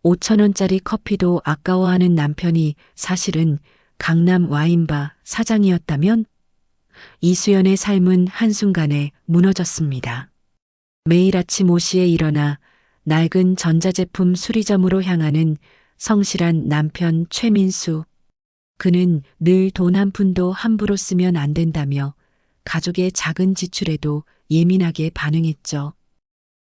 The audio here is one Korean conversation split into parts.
5,000원짜리 커피도 아까워하는 남편이 사실은 강남 와인바 사장이었다면 이수연의 삶은 한순간에 무너졌습니다. 매일 아침 5시에 일어나 낡은 전자제품 수리점으로 향하는 성실한 남편 최민수. 그는 늘 돈 한 푼도 함부로 쓰면 안 된다며 가족의 작은 지출에도 예민하게 반응했죠.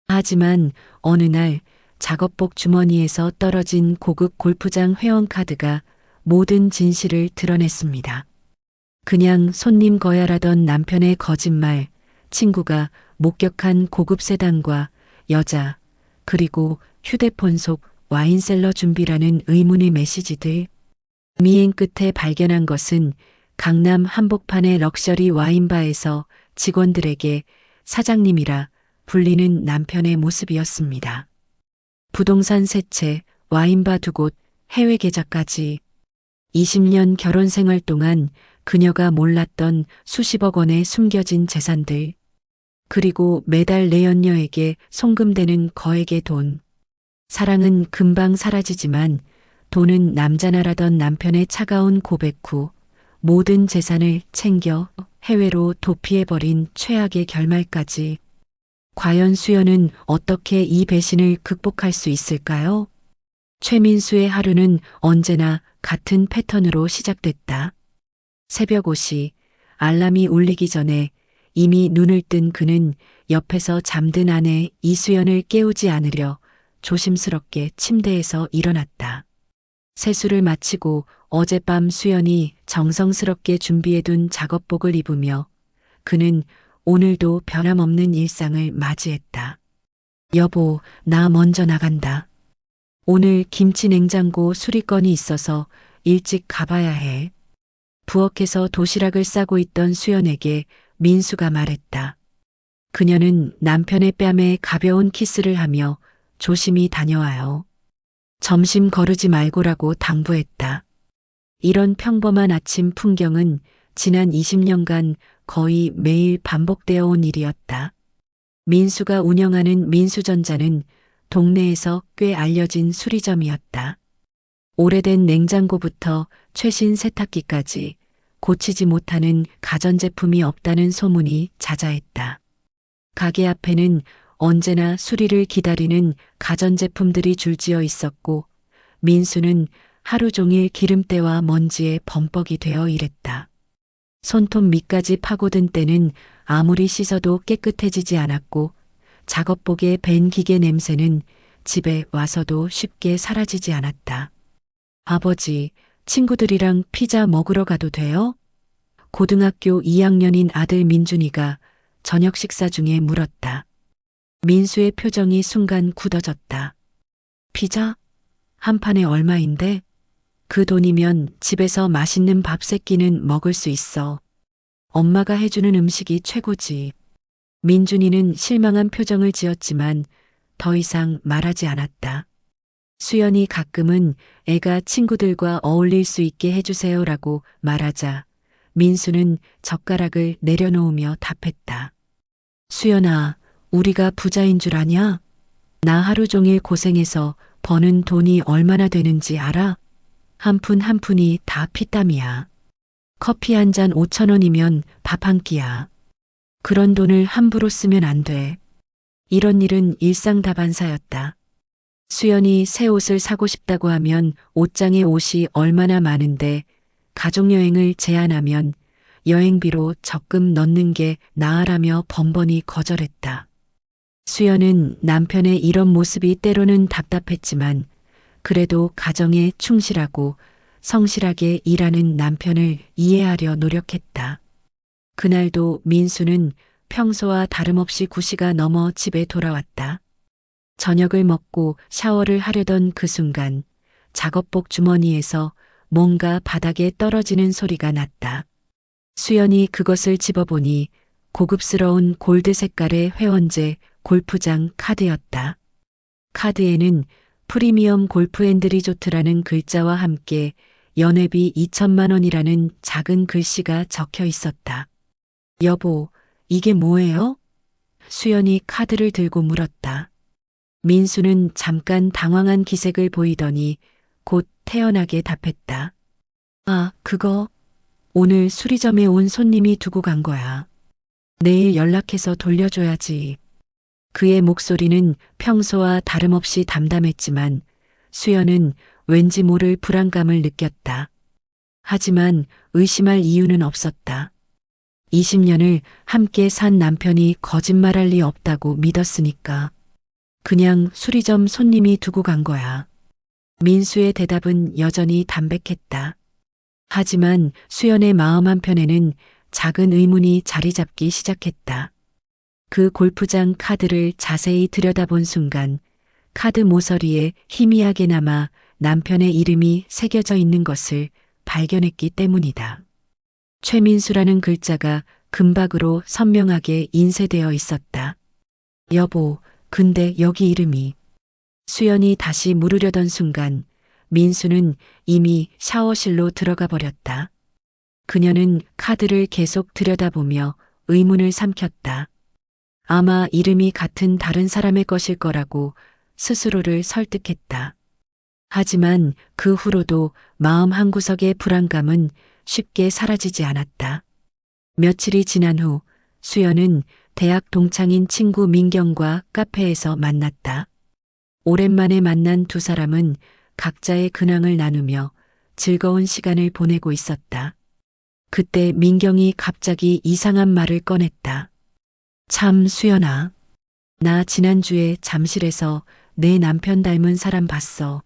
하지만 어느 날 작업복 주머니에서 떨어진 고급 골프장 회원카드가 모든 진실을 드러냈습니다. 그냥 손님 거야라던 남편의 거짓말, 친구가 목격한 고급 세단과 여자, 그리고 휴대폰 속 와인셀러 준비라는 의문의 메시지들. 미행 끝에 발견한 것은 강남 한복판의 럭셔리 와인바에서 직원들에게 사장님이라 불리는 남편의 모습이었습니다. 부동산 세 채, 와인바 2곳, 해외 계좌까지. 20년 결혼 생활 동안 그녀가 몰랐던 수십억 원의 숨겨진 재산들. 그리고 매달 내연녀에게 송금되는 거액의 돈. 사랑은 금방 사라지지만 돈은 남자나라던 남편의 차가운 고백 후 모든 재산을 챙겨 해외로 도피해버린 최악의 결말까지. 과연 수연은 어떻게 이 배신을 극복할 수 있을까요? 최민수의 하루는 언제나 같은 패턴으로 시작됐다. 새벽 5시, 알람이 울리기 전에 이미 눈을 뜬 그는 옆에서 잠든 아내 이수연을 깨우지 않으려 조심스럽게 침대에서 일어났다. 세수를 마치고 어젯밤 수연이 정성스럽게 준비해둔 작업복을 입으며 그는 오늘도 변함없는 일상을 맞이했다. 여보, 나 먼저 나간다. 오늘 김치 냉장고 수리건이 있어서 일찍 가봐야 해. 부엌에서 도시락을 싸고 있던 수연에게 민수가 말했다. 그녀는 남편의 뺨에 가벼운 키스를 하며 조심히 다녀와요. 점심 거르지 말고라고 당부했다. 이런 평범한 아침 풍경은 지난 20년간 거의 매일 반복되어 온 일이었다. 민수가 운영하는 민수전자는 동네에서 꽤 알려진 수리점이었다. 오래된 냉장고부터 최신 세탁기까지 고치지 못하는 가전제품이 없다는 소문이 자자했다. 가게 앞에는 언제나 수리를 기다리는 가전제품들이 줄지어 있었고 민수는 하루 종일 기름때와 먼지에 범벅이 되어 일했다. 손톱 밑까지 파고든 때는 아무리 씻어도 깨끗해지지 않았고 작업복에 밴 기계 냄새는 집에 와서도 쉽게 사라지지 않았다. 아버지, 친구들이랑 피자 먹으러 가도 돼요? 고등학교 2학년인 아들 민준이가 저녁 식사 중에 물었다. 민수의 표정이 순간 굳어졌다. 피자? 한 판에 얼마인데? 그 돈이면 집에서 맛있는 밥 3끼는 먹을 수 있어. 엄마가 해주는 음식이 최고지. 민준이는 실망한 표정을 지었지만 더 이상 말하지 않았다. 수연이 가끔은 애가 친구들과 어울릴 수 있게 해주세요라고 말하자 민수는 젓가락을 내려놓으며 답했다. 수연아, 우리가 부자인 줄 아냐? 나 하루 종일 고생해서 버는 돈이 얼마나 되는지 알아? 한 푼 한 푼이 다 피땀이야. 커피 한 잔 5,000원이면 밥 한 끼야. 그런 돈을 함부로 쓰면 안 돼. 이런 일은 일상다반사였다. 수연이 새 옷을 사고 싶다고 하면 옷장에 옷이 얼마나 많은데 가족여행을 제안하면 여행비로 적금 넣는 게 나으라며 번번이 거절했다. 수연은 남편의 이런 모습이 때로는 답답했지만 그래도 가정에 충실하고 성실하게 일하는 남편을 이해하려 노력했다. 그날도 민수는 평소와 다름없이 9시가 넘어 집에 돌아왔다. 저녁을 먹고 샤워를 하려던 그 순간 작업복 주머니에서 뭔가 바닥에 떨어지는 소리가 났다. 수연이 그것을 집어보니 고급스러운 골드 색깔의 회원제 골프장 카드였다. 카드에는 프리미엄 골프 앤드 리조트라는 글자와 함께 연회비 2천만 원이라는 작은 글씨가 적혀 있었다. 여보, 이게 뭐예요? 수연이 카드를 들고 물었다. 민수는 잠깐 당황한 기색을 보이더니 곧 태연하게 답했다. 아, 그거 오늘 수리점에 온 손님이 두고 간 거야. 내일 연락해서 돌려줘야지. 그의 목소리는 평소와 다름없이 담담했지만 수연은 왠지 모를 불안감을 느꼈다. 하지만 의심할 이유는 없었다. 20년을 함께 산 남편이 거짓말할 리 없다고 믿었으니까. 그냥 수리점 손님이 두고 간 거야. 민수의 대답은 여전히 담백했다. 하지만 수연의 마음 한편에는 작은 의문이 자리 잡기 시작했다. 그 골프장 카드를 자세히 들여다본 순간 카드 모서리에 희미하게나마 남편의 이름이 새겨져 있는 것을 발견했기 때문이다. 최민수라는 글자가 금박으로 선명하게 인쇄되어 있었다. 여보, 근데 여기 이름이. 수연이 다시 물으려던 순간 민수는 이미 샤워실로 들어가 버렸다. 그녀는 카드를 계속 들여다보며 의문을 삼켰다. 아마 이름이 같은 다른 사람의 것일 거라고 스스로를 설득했다. 하지만 그 후로도 마음 한구석의 불안감은 쉽게 사라지지 않았다. 며칠이 지난 후 수연은 대학 동창인 친구 민경과 카페에서 만났다. 오랜만에 만난 두 사람은 각자의 근황을 나누며 즐거운 시간을 보내고 있었다. 그때 민경이 갑자기 이상한 말을 꺼냈다. 참, 수연아. 나 지난주에 잠실에서 내 남편 닮은 사람 봤어.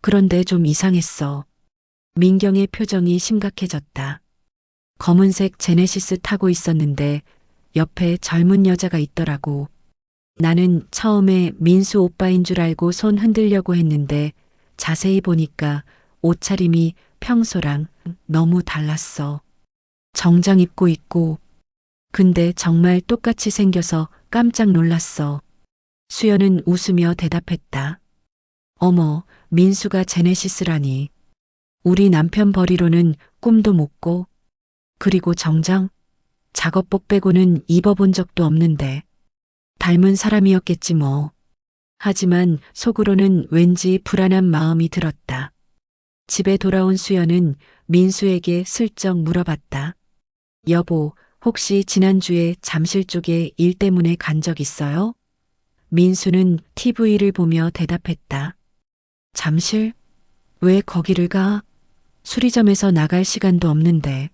그런데 좀 이상했어. 민경의 표정이 심각해졌다. 검은색 제네시스 타고 있었는데 옆에 젊은 여자가 있더라고. 나는 처음에 민수 오빠인 줄 알고 손 흔들려고 했는데 자세히 보니까 옷차림이 평소랑 너무 달랐어. 정장 입고 있고. 근데 정말 똑같이 생겨서 깜짝 놀랐어. 수연은 웃으며 대답했다. 어머, 민수가 제네시스라니. 우리 남편 버리로는 꿈도 못 꿔. 그리고 정장? 작업복 빼고는 입어본 적도 없는데. 닮은 사람이었겠지 뭐. 하지만 속으로는 왠지 불안한 마음이 들었다. 집에 돌아온 수연은 민수에게 슬쩍 물어봤다. 여보, 혹시 지난주에 잠실 쪽에 일 때문에 간 적 있어요? 민수는 TV를 보며 대답했다. 잠실? 왜 거기를 가? 수리점에서 나갈 시간도 없는데.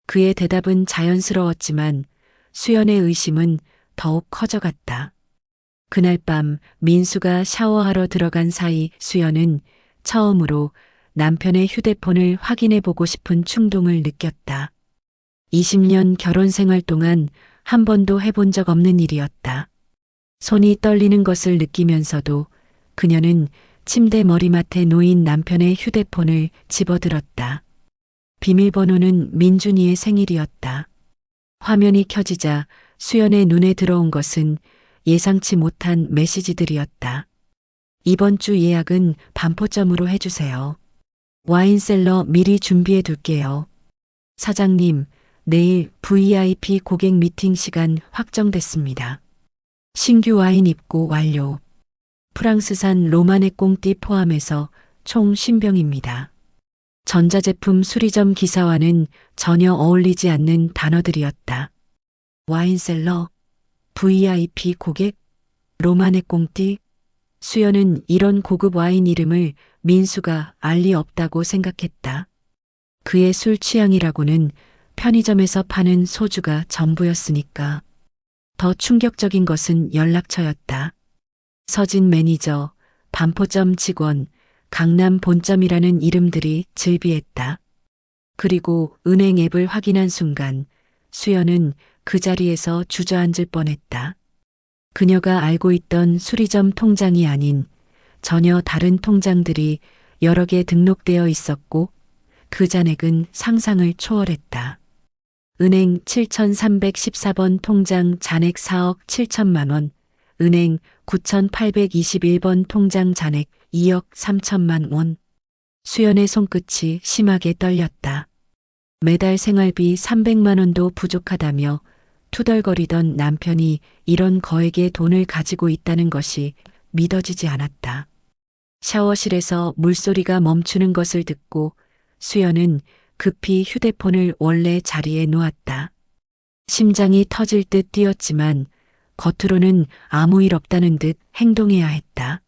그의 대답은 자연스러웠지만 수연의 의심은 더욱 커져갔다. 그날 밤 민수가 샤워하러 들어간 사이 수연은 처음으로 남편의 휴대폰을 확인해 보고 싶은 충동을 느꼈다. 20년 결혼 생활 동안 한 번도 해본 적 없는 일이었다. 손이 떨리는 것을 느끼면서도 그녀는 침대 머리맡에 놓인 남편의 휴대폰을 집어들었다. 비밀번호는 민준이의 생일이었다. 화면이 켜지자 수연의 눈에 들어온 것은 예상치 못한 메시지들이었다. 이번 주 예약은 반포점으로 해주세요. 와인셀러 미리 준비해 둘게요. 사장님, 내일 VIP 고객 미팅 시간 확정됐습니다. 신규 와인 입고 완료. 프랑스산 로마네 꽁띠 포함해서 총 50병입니다. 전자제품 수리점 기사와는 전혀 어울리지 않는 단어들이었다. 와인셀러, VIP 고객, 로마네 꽁띠. 수연은 이런 고급 와인 이름을 민수가 알 리 없다고 생각했다. 그의 술 취향이라고는 편의점에서 파는 소주가 전부였으니까. 더 충격적인 것은 연락처였다. 서진 매니저, 반포점 직원, 강남 본점이라는 이름들이 즐비했다. 그리고 은행 앱을 확인한 순간 수연은 그 자리에서 주저앉을 뻔했다. 그녀가 알고 있던 수리점 통장이 아닌 전혀 다른 통장들이 여러 개 등록되어 있었고 그 잔액은 상상을 초월했다. 은행 7314번 통장 잔액 4억 7천만 원, 은행 9821번 통장 잔액 2억 3천만 원. 수연의 손끝이 심하게 떨렸다. 매달 생활비 300만 원도 부족하다며 투덜거리던 남편이 이런 거액의 돈을 가지고 있다는 것이 믿어지지 않았다. 샤워실에서 물소리가 멈추는 것을 듣고 수연은 급히 휴대폰을 원래 자리에 놓았다. 심장이 터질 듯 뛰었지만 겉으로는 아무 일 없다는 듯 행동해야 했다.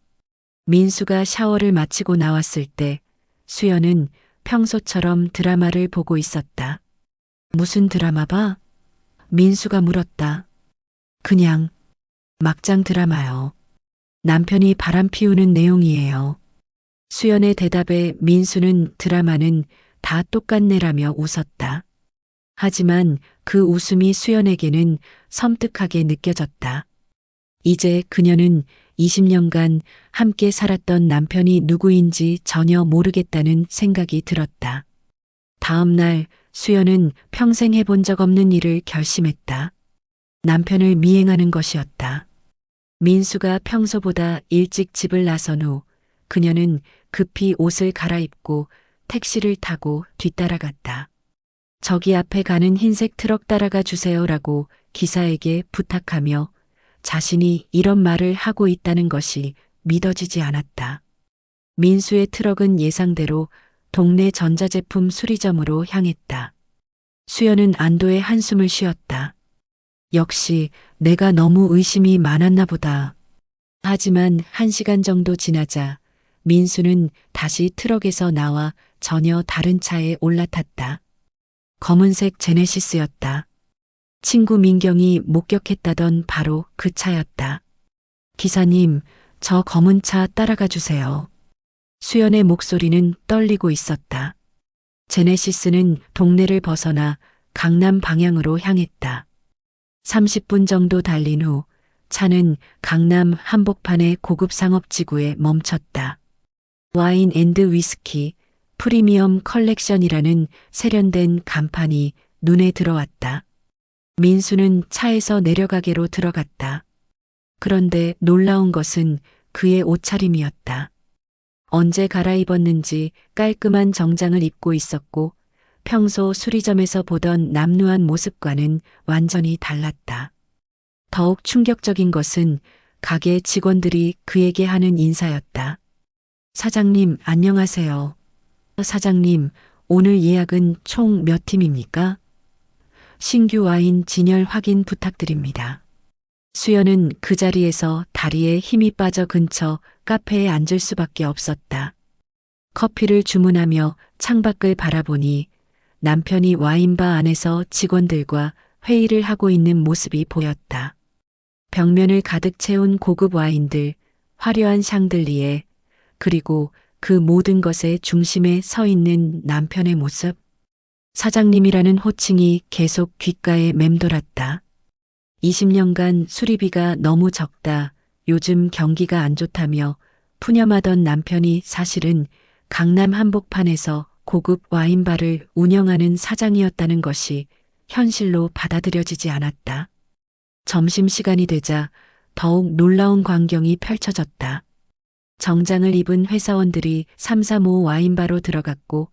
민수가 샤워를 마치고 나왔을 때 수연은 평소처럼 드라마를 보고 있었다. 무슨 드라마 봐? 민수가 물었다. 그냥 막장 드라마요. 남편이 바람 피우는 내용이에요. 수연의 대답에 민수는 드라마는 다 똑같네라며 웃었다. 하지만 그 웃음이 수연에게는 섬뜩하게 느껴졌다. 이제 그녀는 20년간 함께 살았던 남편이 누구인지 전혀 모르겠다는 생각이 들었다. 다음 날 수연은 평생 해본 적 없는 일을 결심했다. 남편을 미행하는 것이었다. 민수가 평소보다 일찍 집을 나선 후 그녀는 급히 옷을 갈아입고 택시를 타고 뒤따라갔다. 저기 앞에 가는 흰색 트럭 따라가 주세요라고 기사에게 부탁하며 자신이 이런 말을 하고 있다는 것이 믿어지지 않았다. 민수의 트럭은 예상대로 동네 전자제품 수리점으로 향했다. 수연은 안도의 한숨을 쉬었다. 역시 내가 너무 의심이 많았나 보다. 하지만 1시간 정도 지나자 민수는 다시 트럭에서 나와 전혀 다른 차에 올라탔다. 검은색 제네시스였다. 친구 민경이 목격했다던 바로 그 차였다. 기사님, 저 검은 차 따라가 주세요. 수연의 목소리는 떨리고 있었다. 제네시스는 동네를 벗어나 강남 방향으로 향했다. 30분 정도 달린 후 차는 강남 한복판의 고급 상업지구에 멈췄다. 와인 앤드 위스키 프리미엄 컬렉션이라는 세련된 간판이 눈에 들어왔다. 민수는 차에서 내려가게로 들어갔다. 그런데 놀라운 것은 그의 옷차림이었다. 언제 갈아입었는지 깔끔한 정장을 입고 있었고 평소 수리점에서 보던 남루한 모습과는 완전히 달랐다. 더욱 충격적인 것은 가게 직원들이 그에게 하는 인사였다. 사장님, 안녕하세요. 사장님, 오늘 예약은 총 몇 팀입니까? 신규 와인 진열 확인 부탁드립니다. 수연은 그 자리에서 다리에 힘이 빠져 근처 카페에 앉을 수밖에 없었다. 커피를 주문하며 창밖을 바라보니 남편이 와인바 안에서 직원들과 회의를 하고 있는 모습이 보였다. 벽면을 가득 채운 고급 와인들, 화려한 샹들리에, 그리고 그 모든 것의 중심에 서 있는 남편의 모습. 사장님이라는 호칭이 계속 귓가에 맴돌았다. 20년간 수리비가 너무 적다. 요즘 경기가 안 좋다며 푸념하던 남편이 사실은 강남 한복판에서 고급 와인바를 운영하는 사장이었다는 것이 현실로 받아들여지지 않았다. 점심시간이 되자 더욱 놀라운 광경이 펼쳐졌다. 정장을 입은 회사원들이 335 와인바로 들어갔고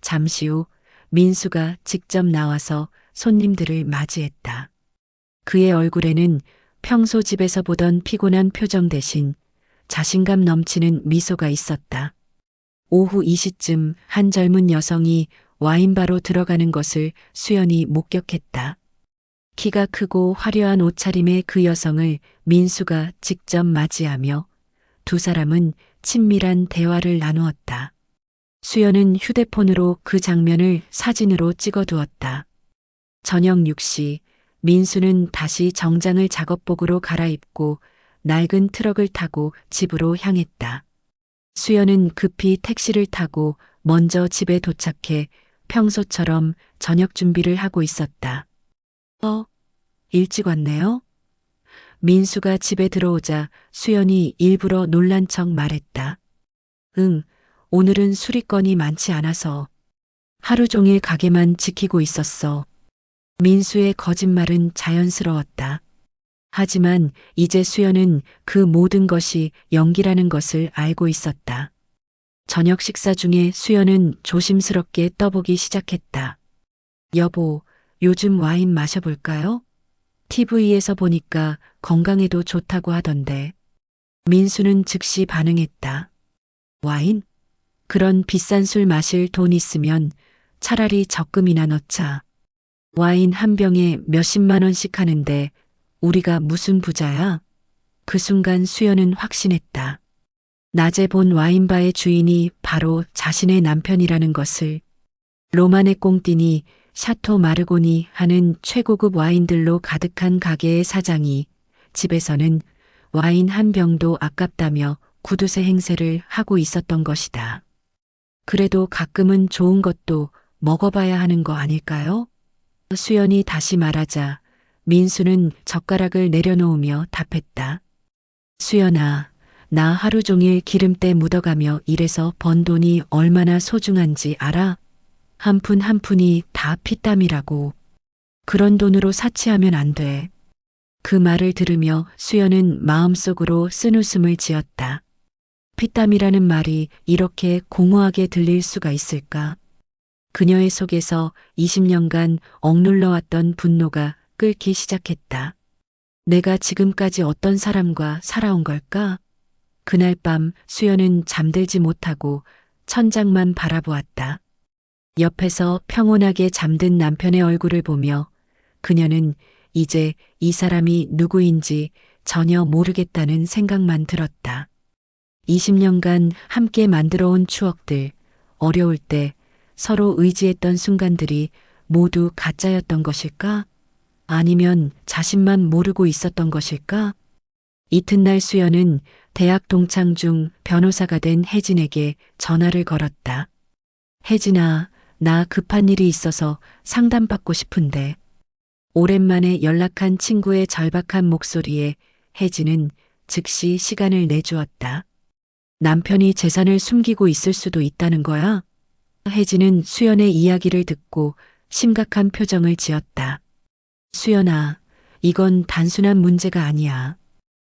잠시 후 민수가 직접 나와서 손님들을 맞이했다. 그의 얼굴에는 평소 집에서 보던 피곤한 표정 대신 자신감 넘치는 미소가 있었다. 오후 2시쯤 한 젊은 여성이 와인바로 들어가는 것을 수연이 목격했다. 키가 크고 화려한 옷차림의 그 여성을 민수가 직접 맞이하며 두 사람은 친밀한 대화를 나누었다. 수연은 휴대폰으로 그 장면을 사진으로 찍어두었다. 저녁 6시 민수는 다시 정장을 작업복으로 갈아입고 낡은 트럭을 타고 집으로 향했다. 수연은 급히 택시를 타고 먼저 집에 도착해 평소처럼 저녁 준비를 하고 있었다. 일찍 왔네요? 민수가 집에 들어오자 수연이 일부러 놀란 척 말했다. 응, 오늘은 수리건이 많지 않아서 하루 종일 가게만 지키고 있었어. 민수의 거짓말은 자연스러웠다. 하지만 이제 수연은 그 모든 것이 연기라는 것을 알고 있었다. 저녁 식사 중에 수연은 조심스럽게 떠보기 시작했다. 여보, 요즘 와인 마셔볼까요? TV에서 보니까 건강에도 좋다고 하던데. 민수는 즉시 반응했다. 와인? 그런 비싼 술 마실 돈 있으면 차라리 적금이나 넣자. 와인 한 병에 몇십만 원씩 하는데 우리가 무슨 부자야? 그 순간 수연은 확신했다. 낮에 본 와인바의 주인이 바로 자신의 남편이라는 것을. 로마네 꽁띠니, 샤토 마르고니 하는 최고급 와인들로 가득한 가게의 사장이 집에서는 와인 한 병도 아깝다며 구두쇠 행세를 하고 있었던 것이다. 그래도 가끔은 좋은 것도 먹어봐야 하는 거 아닐까요? 수연이 다시 말하자 민수는 젓가락을 내려놓으며 답했다. 수연아, 나 하루 종일 기름때 묻어가며 일해서 번 돈이 얼마나 소중한지 알아? 한 푼 한 푼이 다 피땀이라고. 그런 돈으로 사치하면 안 돼. 그 말을 들으며 수연은 마음속으로 쓴웃음을 지었다. 피땀이라는 말이 이렇게 공허하게 들릴 수가 있을까? 그녀의 속에서 20년간 억눌러왔던 분노가 끓기 시작했다. 내가 지금까지 어떤 사람과 살아온 걸까? 그날 밤 수연은 잠들지 못하고 천장만 바라보았다. 옆에서 평온하게 잠든 남편의 얼굴을 보며 그녀는 이제 이 사람이 누구인지 전혀 모르겠다는 생각만 들었다. 20년간 함께 만들어온 추억들, 어려울 때 서로 의지했던 순간들이 모두 가짜였던 것일까? 아니면 자신만 모르고 있었던 것일까? 이튿날 수연은 대학 동창 중 변호사가 된 혜진에게 전화를 걸었다. 혜진아, 나 급한 일이 있어서 상담받고 싶은데. 오랜만에 연락한 친구의 절박한 목소리에 혜진은 즉시 시간을 내주었다. 남편이 재산을 숨기고 있을 수도 있다는 거야? 혜진은 수연의 이야기를 듣고 심각한 표정을 지었다. 수연아, 이건 단순한 문제가 아니야.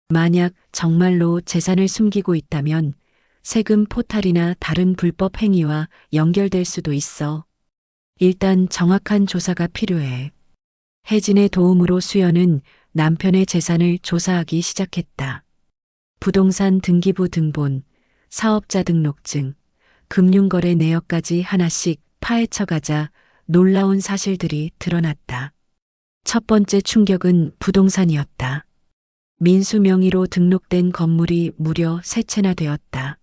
만약 정말로 재산을 숨기고 있다면 세금 포탈이나 다른 불법 행위와 연결될 수도 있어. 일단 정확한 조사가 필요해. 혜진의 도움으로 수연은 남편의 재산을 조사하기 시작했다. 부동산 등기부 등본, 사업자 등록증, 금융거래 내역까지 하나씩 파헤쳐가자 놀라운 사실들이 드러났다. 첫 번째 충격은 부동산이었다. 민수 명의로 등록된 건물이 무려 3채나 되었다.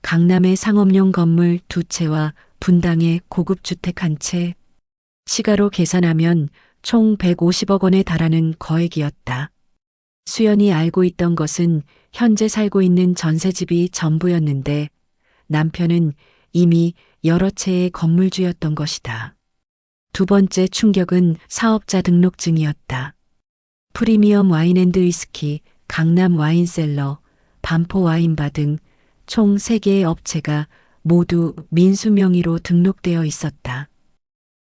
강남의 상업용 건물 2채와 분당의 고급 주택 1채. 시가로 계산하면 총 150억 원에 달하는 거액이었다. 수연이 알고 있던 것은 현재 살고 있는 전세집이 전부였는데 남편은 이미 여러 채의 건물주였던 것이다. 두 번째 충격은 사업자 등록증이었다. 프리미엄 와인앤드 위스키, 강남 와인셀러, 반포 와인바 등 총 3개의 업체가 모두 민수 명의로 등록되어 있었다.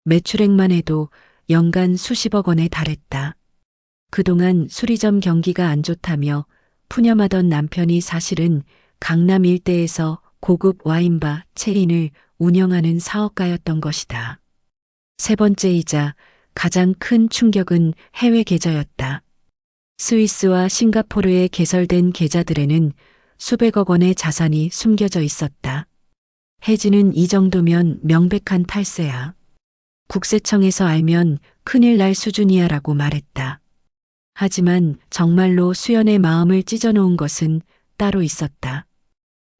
매출액만 해도 연간 수십억 원에 달했다. 그동안 수리점 경기가 안 좋다며 푸념하던 남편이 사실은 강남 일대에서 고급 와인바 체인을 운영하는 사업가였던 것이다. 세 번째이자 가장 큰 충격은 해외 계좌였다. 스위스와 싱가포르에 개설된 계좌들에는 수백억 원의 자산이 숨겨져 있었다. 혜진은 이 정도면 명백한 탈세야. 국세청에서 알면 큰일 날 수준이야라고 말했다. 하지만 정말로 수연의 마음을 찢어놓은 것은 따로 있었다.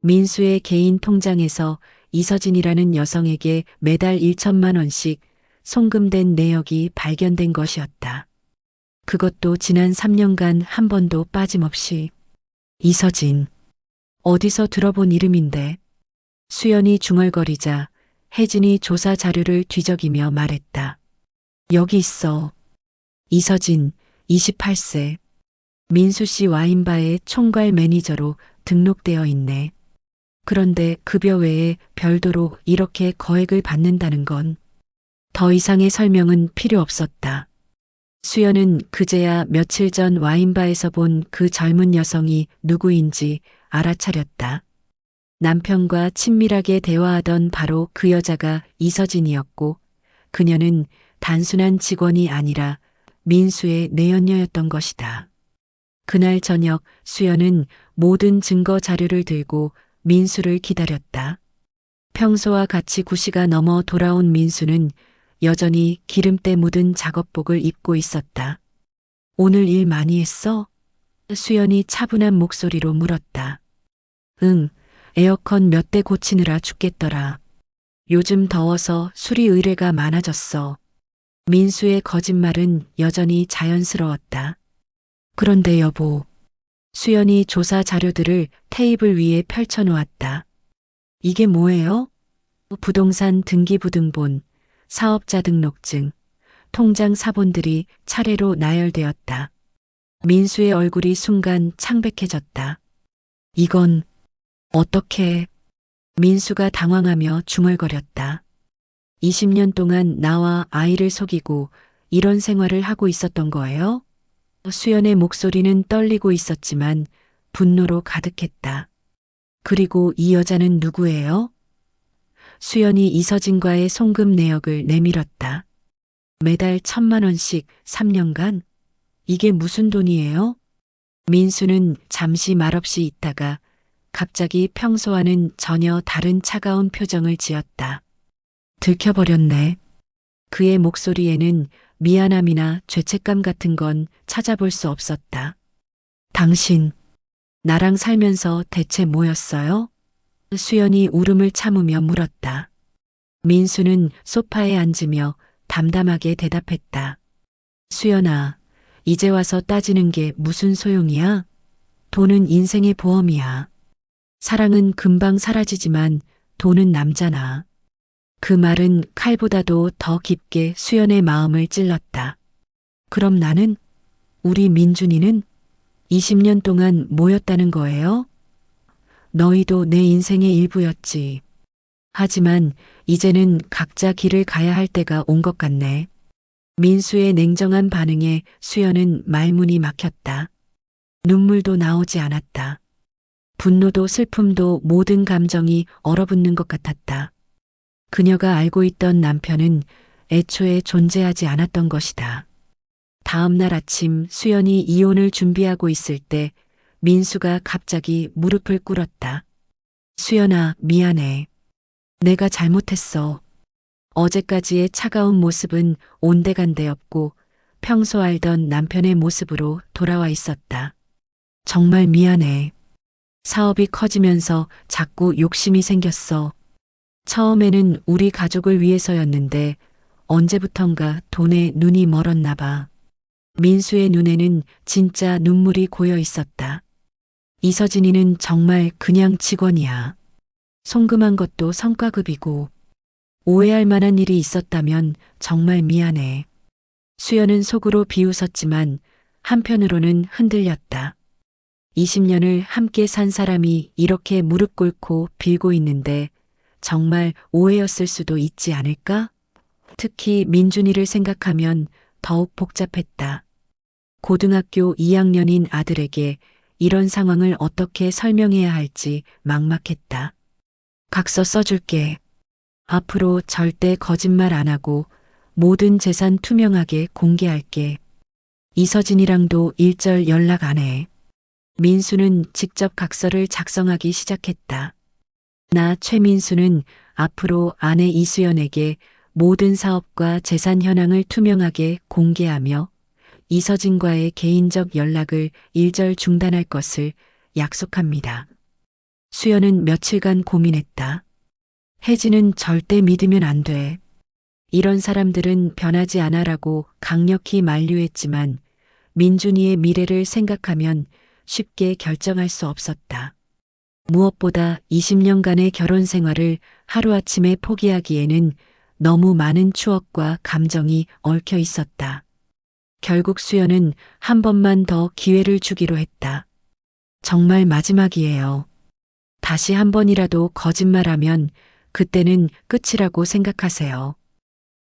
민수의 개인 통장에서 이서진이라는 여성에게 매달 1천만 원씩 송금된 내역이 발견된 것이었다. 그것도 지난 3년간 한 번도 빠짐없이. 이서진. 어디서 들어본 이름인데. 수연이 중얼거리자 혜진이 조사 자료를 뒤적이며 말했다. 여기 있어. 이서진, 28세. 민수 씨 와인바의 총괄 매니저로 등록되어 있네. 그런데 급여 외에 별도로 이렇게 거액을 받는다는 건 더 이상의 설명은 필요 없었다. 수연은 그제야 며칠 전 와인바에서 본 그 젊은 여성이 누구인지 알아차렸다. 남편과 친밀하게 대화하던 바로 그 여자가 이서진이었고 그녀는 단순한 직원이 아니라 민수의 내연녀였던 것이다. 그날 저녁 수연은 모든 증거 자료를 들고 민수를 기다렸다. 평소와 같이 9시가 넘어 돌아온 민수는 여전히 기름때 묻은 작업복을 입고 있었다. 오늘 일 많이 했어? 수연이 차분한 목소리로 물었다. 응, 에어컨 몇 대 고치느라 죽겠더라. 요즘 더워서 수리 의뢰가 많아졌어. 민수의 거짓말은 여전히 자연스러웠다. 그런데 여보, 수연이 조사 자료들을 테이블 위에 펼쳐놓았다. 이게 뭐예요? 부동산 등기부등본, 사업자 등록증, 통장 사본들이 차례로 나열되었다. 민수의 얼굴이 순간 창백해졌다. 이건 어떻게? 민수가 당황하며 중얼거렸다. 20년 동안 나와 아이를 속이고 이런 생활을 하고 있었던 거예요? 수연의 목소리는 떨리고 있었지만 분노로 가득했다. 그리고 이 여자는 누구예요? 수연이 이서진과의 송금 내역을 내밀었다. 매달 1,000만 원씩 3년간? 이게 무슨 돈이에요? 민수는 잠시 말없이 있다가 갑자기 평소와는 전혀 다른 차가운 표정을 지었다. 들켜버렸네. 그의 목소리에는 미안함이나 죄책감 같은 건 찾아볼 수 없었다. 당신, 나랑 살면서 대체 뭐였어요? 수연이 울음을 참으며 물었다. 민수는 소파에 앉으며 담담하게 대답했다. 수연아, 이제 와서 따지는 게 무슨 소용이야? 돈은 인생의 보험이야. 사랑은 금방 사라지지만 돈은 남잖아. 그 말은 칼보다도 더 깊게 수연의 마음을 찔렀다. 그럼 나는? 우리 민준이는? 20년 동안 뭐였다는 거예요? 너희도 내 인생의 일부였지. 하지만 이제는 각자 길을 가야 할 때가 온 것 같네. 민수의 냉정한 반응에 수연은 말문이 막혔다. 눈물도 나오지 않았다. 분노도 슬픔도 모든 감정이 얼어붙는 것 같았다. 그녀가 알고 있던 남편은 애초에 존재하지 않았던 것이다. 다음 날 아침 수연이 이혼을 준비하고 있을 때 민수가 갑자기 무릎을 꿇었다. 수연아, 미안해. 내가 잘못했어. 어제까지의 차가운 모습은 온데간데 없고 평소 알던 남편의 모습으로 돌아와 있었다. 정말 미안해. 사업이 커지면서 자꾸 욕심이 생겼어. 처음에는 우리 가족을 위해서였는데 언제부턴가 돈에 눈이 멀었나 봐. 민수의 눈에는 진짜 눈물이 고여 있었다. 이서진이는 정말 그냥 직원이야. 송금한 것도 성과급이고 오해할 만한 일이 있었다면 정말 미안해. 수연은 속으로 비웃었지만 한편으로는 흔들렸다. 20년을 함께 산 사람이 이렇게 무릎 꿇고 빌고 있는데 정말 오해였을 수도 있지 않을까? 특히 민준이를 생각하면 더욱 복잡했다. 고등학교 2학년인 아들에게 이런 상황을 어떻게 설명해야 할지 막막했다. 각서 써줄게. 앞으로 절대 거짓말 안 하고 모든 재산 투명하게 공개할게. 이서진이랑도 일절 연락 안 해. 민수는 직접 각서를 작성하기 시작했다. 나 최민수는 앞으로 아내 이수연에게 모든 사업과 재산 현황을 투명하게 공개하며 이서진과의 개인적 연락을 일절 중단할 것을 약속합니다. 수연은 며칠간 고민했다. 혜진은 절대 믿으면 안 돼. 이런 사람들은 변하지 않아라고 강력히 만류했지만 민준이의 미래를 생각하면 쉽게 결정할 수 없었다. 무엇보다 20년간의 결혼 생활을 하루아침에 포기하기에는 너무 많은 추억과 감정이 얽혀 있었다. 결국 수연은 한 번만 더 기회를 주기로 했다. 정말 마지막이에요. 다시 한 번이라도 거짓말하면 그때는 끝이라고 생각하세요.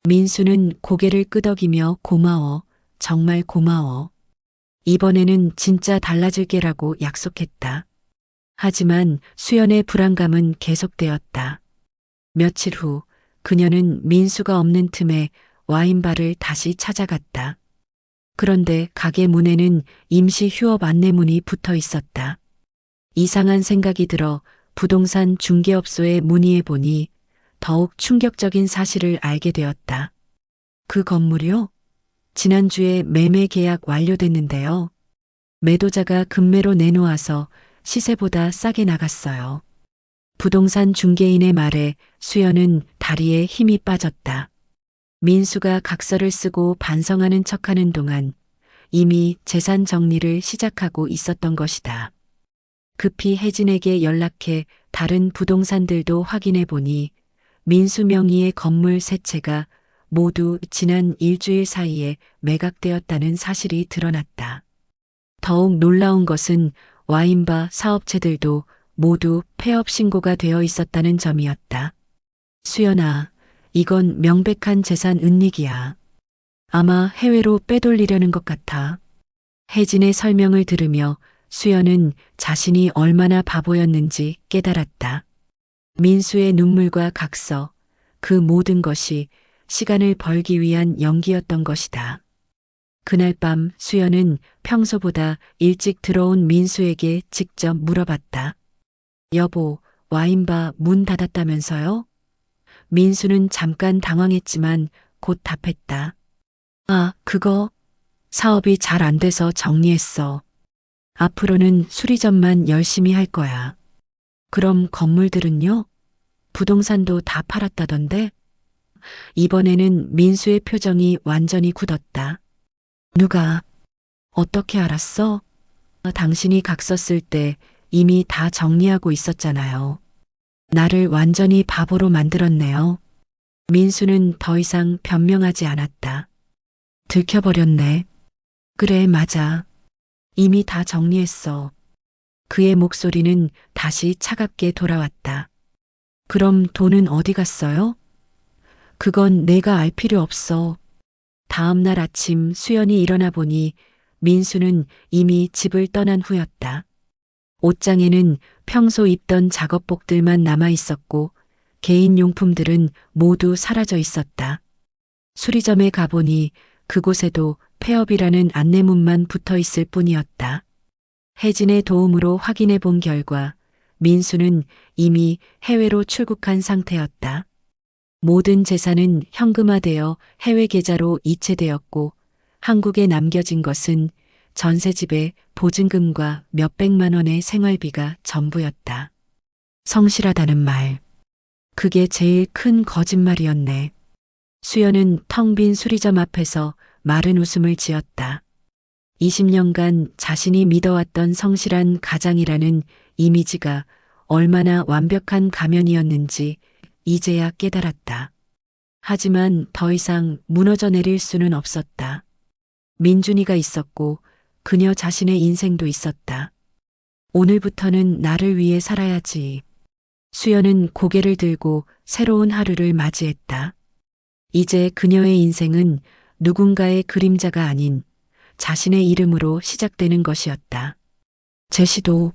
민수는 고개를 끄덕이며 고마워, 정말 고마워. 이번에는 진짜 달라질게라고 약속했다. 하지만 수연의 불안감은 계속되었다. 며칠 후 그녀는 민수가 없는 틈에 와인바를 다시 찾아갔다. 그런데 가게 문에는 임시 휴업 안내문이 붙어 있었다. 이상한 생각이 들어 부동산 중개업소에 문의해 보니 더욱 충격적인 사실을 알게 되었다. 그 건물이요? 지난주에 매매 계약 완료됐는데요. 매도자가 급매로 내놓아서 시세보다 싸게 나갔어요. 부동산 중개인의 말에 수연은 다리에 힘이 빠졌다. 민수가 각서를 쓰고 반성하는 척하는 동안 이미 재산 정리를 시작하고 있었던 것이다. 급히 혜진에게 연락해 다른 부동산들도 확인해 보니 민수 명의의 건물 세 채가 모두 지난 일주일 사이에 매각되었다는 사실이 드러났다. 더욱 놀라운 것은 와인바 사업체들도 모두 폐업 신고가 되어 있었다는 점이었다. 수연아, 이건 명백한 재산 은닉이야. 아마 해외로 빼돌리려는 것 같아. 혜진의 설명을 들으며 수연은 자신이 얼마나 바보였는지 깨달았다. 민수의 눈물과 각서, 그 모든 것이 시간을 벌기 위한 연기였던 것이다. 그날 밤 수연은 평소보다 일찍 들어온 민수에게 직접 물어봤다. 여보, 와인바 문 닫았다면서요? 민수는 잠깐 당황했지만 곧 답했다. 아, 그거 사업이 잘 안 돼서 정리했어. 앞으로는 수리점만 열심히 할 거야. 그럼 건물들은요? 부동산도 다 팔았다던데? 이번에는 민수의 표정이 완전히 굳었다. 누가? 어떻게 알았어? 당신이 각서 쓸 때 이미 다 정리하고 있었잖아요. 나를 완전히 바보로 만들었네요. 민수는 더 이상 변명하지 않았다. 들켜버렸네. 그래, 맞아. 이미 다 정리했어. 그의 목소리는 다시 차갑게 돌아왔다. 그럼 돈은 어디 갔어요? 그건 내가 알 필요 없어. 다음 날 아침 수연이 일어나 보니 민수는 이미 집을 떠난 후였다. 옷장에는 평소 입던 작업복들만 남아 있었고 개인 용품들은 모두 사라져 있었다. 수리점에 가보니 그곳에도 폐업이라는 안내문만 붙어 있을 뿐이었다. 혜진의 도움으로 확인해 본 결과 민수는 이미 해외로 출국한 상태였다. 모든 재산은 현금화되어 해외 계좌로 이체되었고 한국에 남겨진 것은 전세집의 보증금과 몇백만 원의 생활비가 전부였다. 성실하다는 말. 그게 제일 큰 거짓말이었네. 수연은 텅 빈 수리점 앞에서 마른 웃음을 지었다. 20년간 자신이 믿어왔던 성실한 가장이라는 이미지가 얼마나 완벽한 가면이었는지 이제야 깨달았다. 하지만 더 이상 무너져 내릴 수는 없었다. 민준이가 있었고 그녀 자신의 인생도 있었다. 오늘부터는 나를 위해 살아야지. 수연은 고개를 들고 새로운 하루를 맞이했다. 이제 그녀의 인생은 누군가의 그림자가 아닌 자신의 이름으로 시작되는 것이었다. 제시도